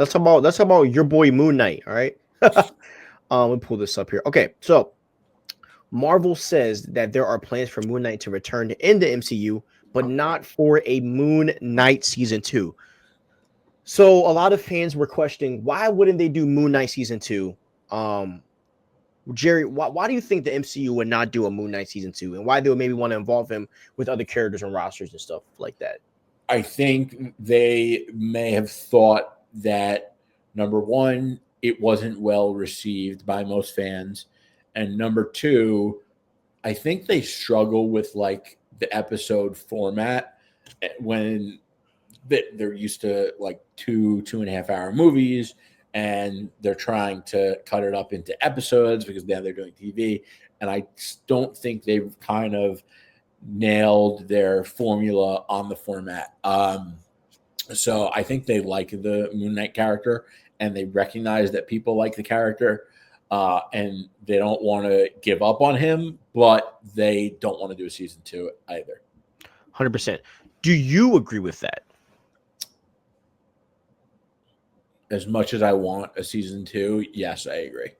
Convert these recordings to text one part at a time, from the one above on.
Let's talk about your boy Moon Knight. All right. Let me pull this up here. Okay, so Marvel says that there are plans for Moon Knight to return in the MCU, but not for a Moon Knight season 2. So a lot of fans were questioning why wouldn't they do Moon Knight season 2? Um, Jerry, why do you think the MCU would not do a Moon Knight season 2, and why they would maybe want to involve him with other characters and rosters and stuff like that? I think they may have thought that, number one, it wasn't well received by most fans, and number two, I think they struggle with like the episode format when they're used to like 2.5 hour movies, and they're trying to cut it up into episodes because now they're doing TV. And I don't think they've kind of nailed their formula on the format. So I think they like the Moon Knight character, and they recognize that people like the character, and they don't want to give up on him, but they don't want to do a season 2 either. 100%. Do you agree with that? As much as I want a season 2, yes, I agree.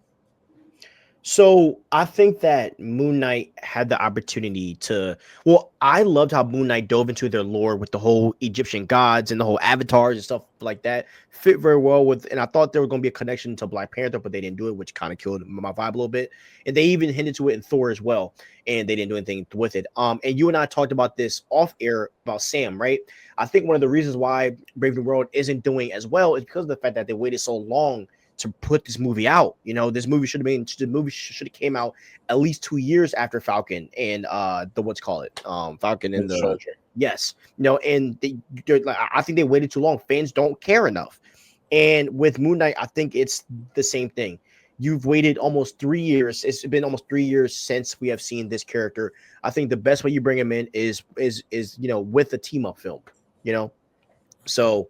So I think that Moon Knight had the opportunity to. Well, I loved how Moon Knight dove into their lore with the whole Egyptian gods and the whole avatars and stuff like that. Fit very well with, and I thought there was going to be a connection to Black Panther, but they didn't do it, which kind of killed my vibe a little bit. And they even hinted to it in Thor as well, and they didn't do anything with it. And you and I talked about this off air about Sam, right? I think one of the reasons why Brave New World isn't doing as well is because of the fact that they waited so long to put this movie out. You know, this movie should have came out at least 2 years after Falcon and Falcon and the Soldier. Yes, you know, and I think they waited too long. Fans don't care enough. And with Moon Knight, I think it's the same thing. You've waited almost 3 years. It's been almost 3 years since we have seen this character. I think the best way you bring him in is with a team up film. So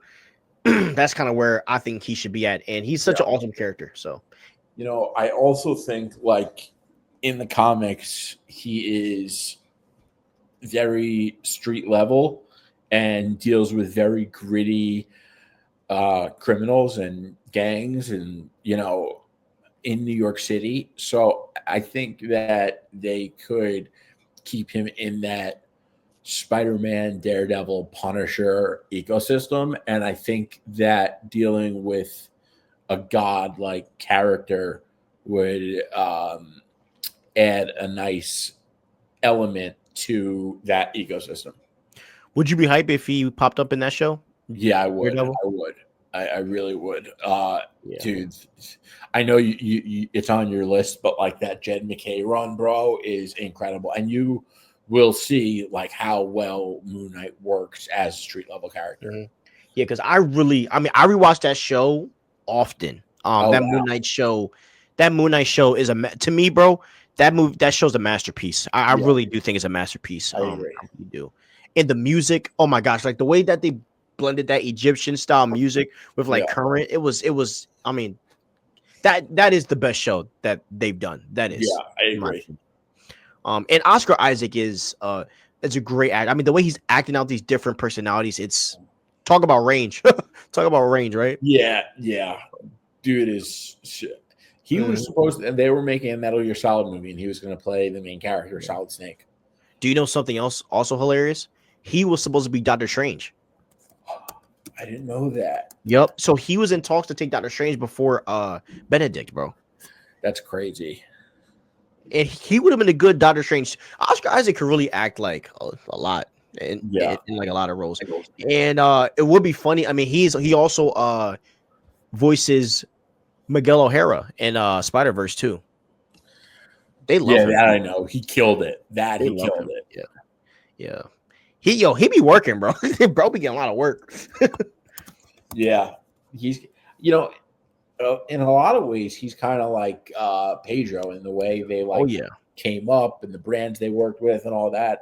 that's kind of where I think he should be at, and he's such an awesome character. So, I also think like in the comics, he is very street level and deals with very gritty criminals and gangs, and in New York City. So I think that they could keep him in that Spider-Man, Daredevil, Punisher ecosystem, and I think that dealing with a god-like character would add a nice element to that ecosystem. Would you be hype if he popped up in that show? Yeah, I would. I really would. Dude, I know you it's on your list, but like that Jed McKay run, bro, is incredible, and you will see like how well Moon Knight works as a street level character. Mm-hmm. Yeah, because I rewatch that show often. Moon Knight show is to me, bro. That show's a masterpiece. I really do think it's a masterpiece. I really do. And the music, oh my gosh, like the way that they blended that Egyptian style music with like current, it was. I mean, that is the best show that they've done. That is, I agree. And Oscar Isaac is a great actor. I mean, the way he's acting out these different personalities, it's talk about range. Talk about range, right? Yeah. Dude is shit. He was supposed to, and they were making a Metal Gear Solid movie, and he was going to play the main character, Solid Snake. Do you know something else also hilarious? He was supposed to be Doctor Strange. I didn't know that. Yep. So he was in talks to take Doctor Strange before Benedict, bro. That's crazy. And he would have been a good Doctor Strange. Oscar Isaac could really act like a lot in like a lot of roles. And it would be funny. I mean, he also voices Miguel O'Hara in Spider-Verse too. They love him. That I know. He killed it. He killed it. Yeah. He be working, bro. Bro be getting a lot of work. Yeah. He's in a lot of ways, he's kind of like Pedro in the way they came up and the brands they worked with and all that.